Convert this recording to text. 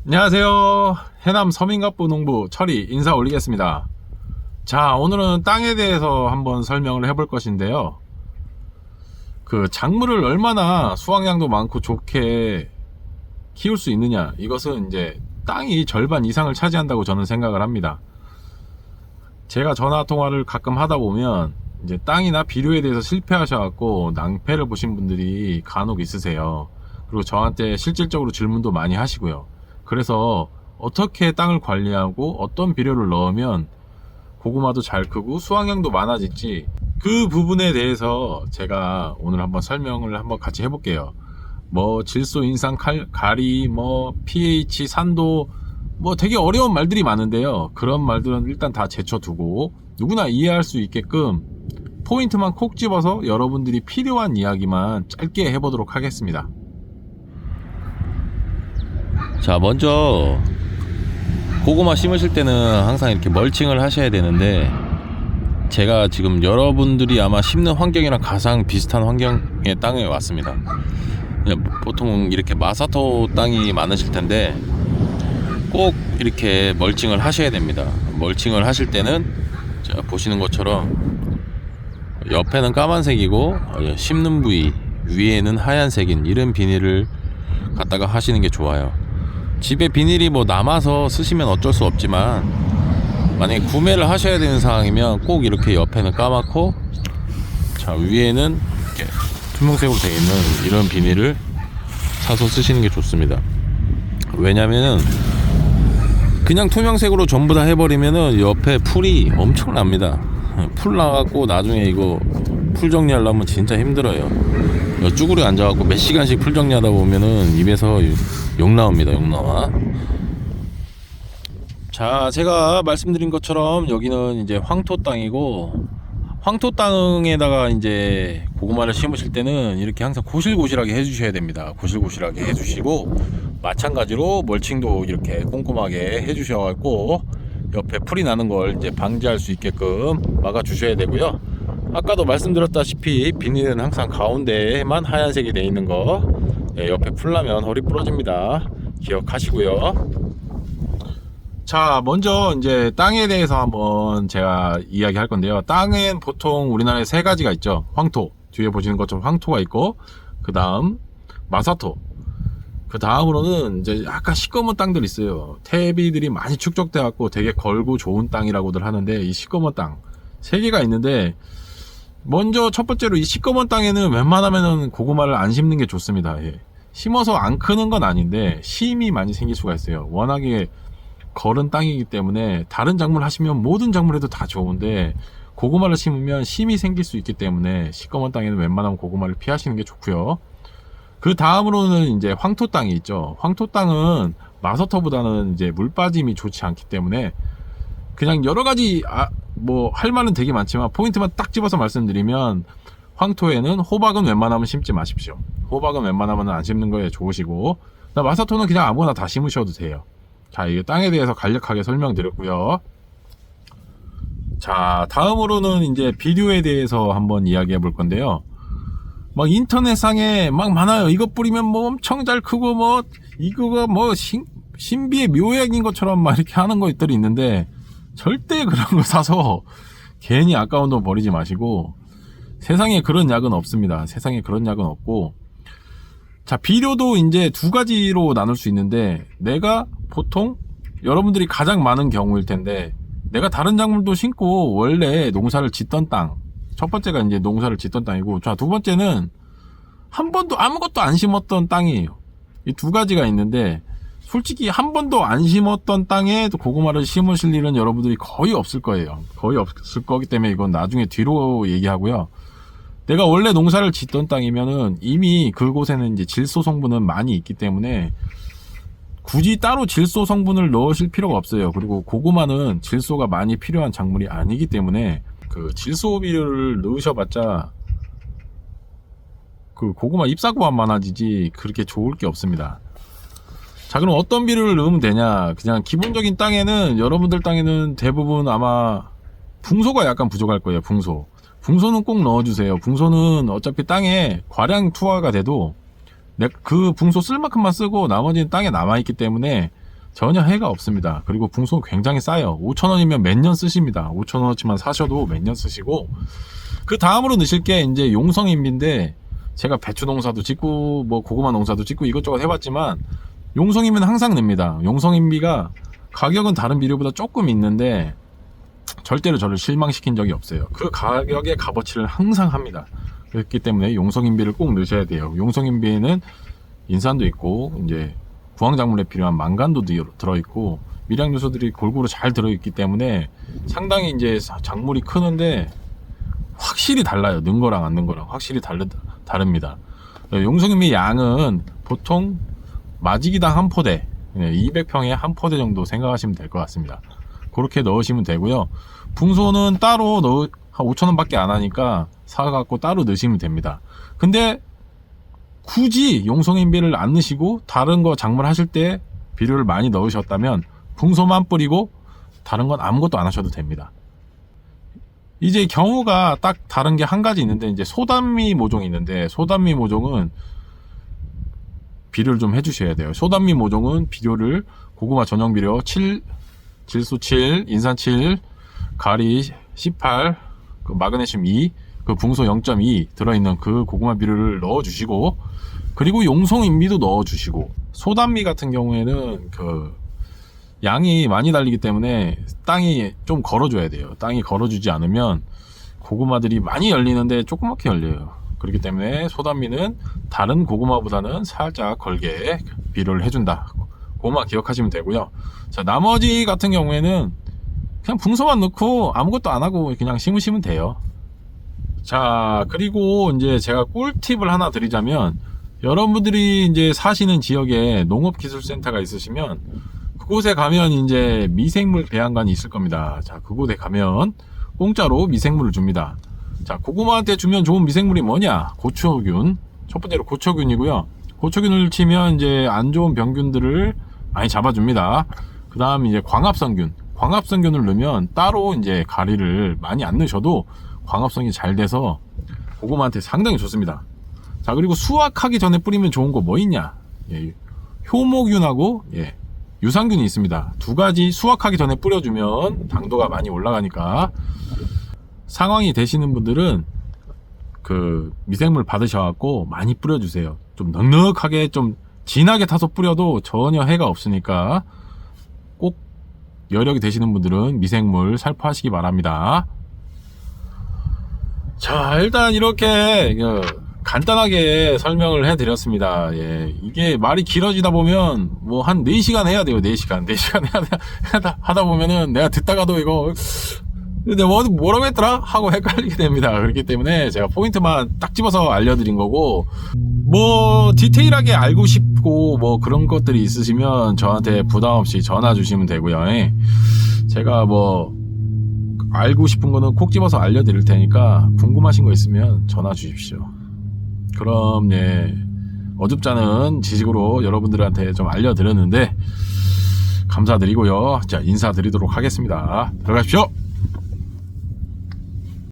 안녕하세요. 해남 서민갑부 농부 철이 인사 올리겠습니다. 자, 오늘은 땅에 대해서 한번 설명을 해볼 것인데요. 그 작물을 얼마나 수확량도 많고 좋게 키울 수 있느냐, 이것은 이제 땅이 절반 이상을 차지한다고 저는 생각을 합니다. 제가 전화 통화를 가끔 하다 보면 이제 땅이나 비료에 대해서 실패하셔갖고 낭패를 보신 분들이 간혹 있으세요. 그리고 저한테 실질적으로 질문도 많이 하시고요. 그래서 어떻게 땅을 관리하고 어떤 비료를 넣으면 고구마도 잘 크고 수확량도 많아질지, 그 부분에 대해서 제가 오늘 한번 설명을 한번 같이 해볼게요. 뭐 질소, 인상, 가리, 뭐 pH, 산도, 뭐 되게 어려운 말들이 많은데요. 그런 말들은 일단 다 제쳐두고 누구나 이해할 수 있게끔 포인트만 콕 집어서 여러분들이 필요한 이야기만 짧게 해보도록 하겠습니다. 자, 먼저 고구마 심으실 때는 항상 이렇게 멀칭을 하셔야 되는데, 제가 지금 여러분들이 아마 심는 환경이랑 가장 비슷한 환경의 땅에 왔습니다. 보통 이렇게 마사토 땅이 많으실 텐데 꼭 이렇게 멀칭을 하셔야 됩니다. 멀칭을 하실 때는 자, 보시는 것처럼 옆에는 까만색이고 심는 부위 위에는 하얀색인 이런 비닐을 갖다가 하시는 게 좋아요. 집에 비닐이 뭐 남아서 쓰시면 어쩔 수 없지만, 만약에 구매를 하셔야 되는 상황이면 꼭 이렇게 옆에는 까맣고, 자, 위에는 이렇게 투명색으로 되어 있는 이런 비닐을 사서 쓰시는 게 좋습니다. 왜냐면은 그냥 투명색으로 전부 다 해버리면은 옆에 풀이 엄청납니다. 풀 나갖고 나중에 이거 풀 정리하려면 진짜 힘들어요. 쭈그려 앉아갖고 몇 시간씩 풀 정리하다 보면은 입에서 욕 나옵니다. 욕 나와. 자, 제가 말씀드린 것처럼 여기는 이제 황토 땅이고, 황토 땅에다가 이제 고구마를 심으실 때는 이렇게 항상 고실고실하게 해주셔야 됩니다. 고실고실하게 해주시고, 마찬가지로 멀칭도 이렇게 꼼꼼하게 해주셔갖고 옆에 풀이 나는 걸 이제 방지할 수 있게끔 막아주셔야 되고요. 아까도 말씀드렸다시피 비닐은 항상 가운데에만 하얀색이 되어 있는 거, 옆에 풀 나면 허리 부러집니다. 기억하시고요. 자, 먼저 이제 땅에 대해서 한번 제가 이야기할 건데요. 땅엔 보통 우리나라에 세 가지가 있죠. 황토, 뒤에 보시는 것처럼 황토가 있고, 그 다음 마사토, 그 다음으로는 이제 약간 시꺼먼 땅들 있어요. 퇴비들이 많이 축적돼 갖고 되게 걸고 좋은 땅이라고들 하는데, 이 시꺼먼 땅 세 개가 있는데, 먼저 첫 번째로 이 시꺼먼 땅에는 웬만하면은 고구마를 안 심는 게 좋습니다. 예. 심어서 안 크는 건 아닌데 심이 많이 생길 수가 있어요. 워낙에 거른 땅이기 때문에 다른 작물 하시면 모든 작물에도 다 좋은데, 고구마를 심으면 심이 생길 수 있기 때문에 시꺼먼 땅에는 웬만하면 고구마를 피하시는 게 좋고요. 그 다음으로는 이제 황토 땅이 있죠. 황토 땅은 마사토보다는 이제 물 빠짐이 좋지 않기 때문에 그냥 여러 가지 뭐 할 말은 되게 많지만 포인트만 딱 집어서 말씀드리면, 황토에는 호박은 웬만하면 심지 마십시오. 호박은 웬만하면 안 심는 거에 좋으시고, 마사토는 그냥 아무거나 다 심으셔도 돼요. 자, 이게 땅에 대해서 간략하게 설명드렸고요. 자, 다음으로는 이제 비료에 대해서 한번 이야기해 볼 건데요. 막 인터넷상에 막 많아요. 이거 뿌리면 뭐 엄청 잘 크고 뭐 이거가 뭐 신비의 묘약인 것처럼 막 이렇게 하는 것들이 있는데, 절대 그런 거 사서 괜히 아까운 돈 버리지 마시고, 세상에 그런 약은 없습니다. 세상에 그런 약은 없고. 자, 비료도 이제 두 가지로 나눌 수 있는데, 내가 보통 여러분들이 가장 많은 경우일 텐데, 내가 다른 작물도 심고 원래 농사를 짓던 땅, 첫 번째가 이제 농사를 짓던 땅이고, 자, 두 번째는 한 번도 아무것도 안 심었던 땅이에요. 이 두 가지가 있는데, 솔직히 한 번도 안 심었던 땅에 고구마를 심으실 일은 여러분들이 거의 없을 거예요. 거의 없을 거기 때문에 이건 나중에 뒤로 얘기하고요. 내가 원래 농사를 짓던 땅이면은 이미 그곳에는 이제 질소 성분은 많이 있기 때문에 굳이 따로 질소 성분을 넣으실 필요가 없어요. 그리고 고구마는 질소가 많이 필요한 작물이 아니기 때문에 그 질소 비료를 넣으셔봤자 그 고구마 잎사구만 많아지지 그렇게 좋을 게 없습니다. 자, 그럼 어떤 비료를 넣으면 되냐? 그냥 기본적인 땅에는, 여러분들 땅에는 대부분 아마 붕소가 약간 부족할 거예요. 붕소는 꼭 넣어주세요. 붕소는 어차피 땅에 과량 투하가 돼도 그 붕소 쓸 만큼만 쓰고 나머지는 땅에 남아있기 때문에 전혀 해가 없습니다. 그리고 붕소 굉장히 싸요. 5,000원이면 몇 년 쓰십니다. 5,000원어치만 사셔도 몇 년 쓰시고, 그 다음으로 넣으실 게 이제 용성인비인데, 제가 배추 농사도 짓고 뭐 고구마 농사도 짓고 이것저것 해봤지만 용성인비는 항상 냅니다. 용성인비가 가격은 다른 비료보다 조금 있는데 절대로 저를 실망시킨 적이 없어요. 그 가격의 값어치를 항상 합니다. 그렇기 때문에 용성인비를 꼭 넣으셔야 돼요. 용성인비에는 인산도 있고 이제 부황작물에 필요한 망간도 들어있고 미량 요소들이 골고루 잘 들어있기 때문에 상당히 이제 작물이 크는데 확실히 달라요. 넣은 거랑 안 넣은 거랑 확실히 다릅니다. 용성인비 양은 보통 마지기당 한 포대, 200평에 한 포대 정도 생각하시면 될 것 같습니다. 그렇게 넣으시면 되고요. 붕소는 따로 한 5,000원 밖에 안 하니까 사갖고 따로 넣으시면 됩니다. 근데 굳이 용성인비를 안 넣으시고 다른 거 작물 하실 때 비료를 많이 넣으셨다면 붕소만 뿌리고 다른 건 아무것도 안 하셔도 됩니다. 이제 경우가 딱 다른 게 한 가지 있는데, 이제 소단미 모종이 있는데, 소단미 모종은 비료를 좀 해주셔야 돼요. 소단미 모종은 비료를 고구마 전용 비료 7, 질소 7, 인산 7, 가리 18, 그 마그네슘 2, 그 붕소 0.2 들어있는 그 고구마 비료를 넣어주시고, 그리고 용성인비도 넣어주시고, 소단미 같은 경우에는 그 양이 많이 달리기 때문에 땅이 좀 걸어줘야 돼요. 땅이 걸어주지 않으면 고구마들이 많이 열리는데 조그맣게 열려요. 그렇기 때문에 소단미는 다른 고구마보다는 살짝 걸게 비료를 해준다. 그것만 기억하시면 되고요. 자, 나머지 같은 경우에는 그냥 붕소만 넣고 아무것도 안 하고 그냥 심으시면 돼요. 자, 그리고 이제 제가 꿀팁을 하나 드리자면, 여러분들이 이제 사시는 지역에 농업기술센터가 있으시면 그곳에 가면 이제 미생물 배양관이 있을 겁니다. 자, 그곳에 가면 공짜로 미생물을 줍니다. 자, 고구마한테 주면 좋은 미생물이 뭐냐? 고초균. 첫 번째로 고초균이고요. 고초균을 치면 이제 안 좋은 병균들을 많이 잡아줍니다. 그 다음 이제 광합성균. 광합성균을 넣으면 따로 이제 가리를 많이 안 넣으셔도 광합성이 잘 돼서 고구마한테 상당히 좋습니다. 자, 그리고 수확하기 전에 뿌리면 좋은 거 뭐 있냐? 예, 효모균하고 유산균이 있습니다. 두 가지 수확하기 전에 뿌려주면 당도가 많이 올라가니까, 상황이 되시는 분들은 그 미생물 받으셔갖고 많이 뿌려주세요. 좀 넉넉하게 좀 진하게 타서 뿌려도 전혀 해가 없으니까 꼭 여력이 되시는 분들은 미생물 살포하시기 바랍니다. 자, 일단 이렇게 간단하게 설명을 해드렸습니다. 예, 이게 말이 길어지다 보면 뭐 한 4시간 해야 돼요. 4시간 하다 보면은 내가 듣다가도 이거 내가 뭐라고 했더라? 하고 헷갈리게 됩니다. 그렇기 때문에 제가 포인트만 딱 집어서 알려드린 거고, 뭐 디테일하게 알고 싶고 뭐 그런 것들이 있으시면 저한테 부담 없이 전화 주시면 되고요. 예, 제가 뭐 알고 싶은 거는 콕 집어서 알려드릴 테니까 궁금하신 거 있으면 전화 주십시오. 그럼 어줍지 않은 지식으로 여러분들한테 좀 알려드렸는데 감사드리고요. 자, 인사드리도록 하겠습니다. 들어가십시오.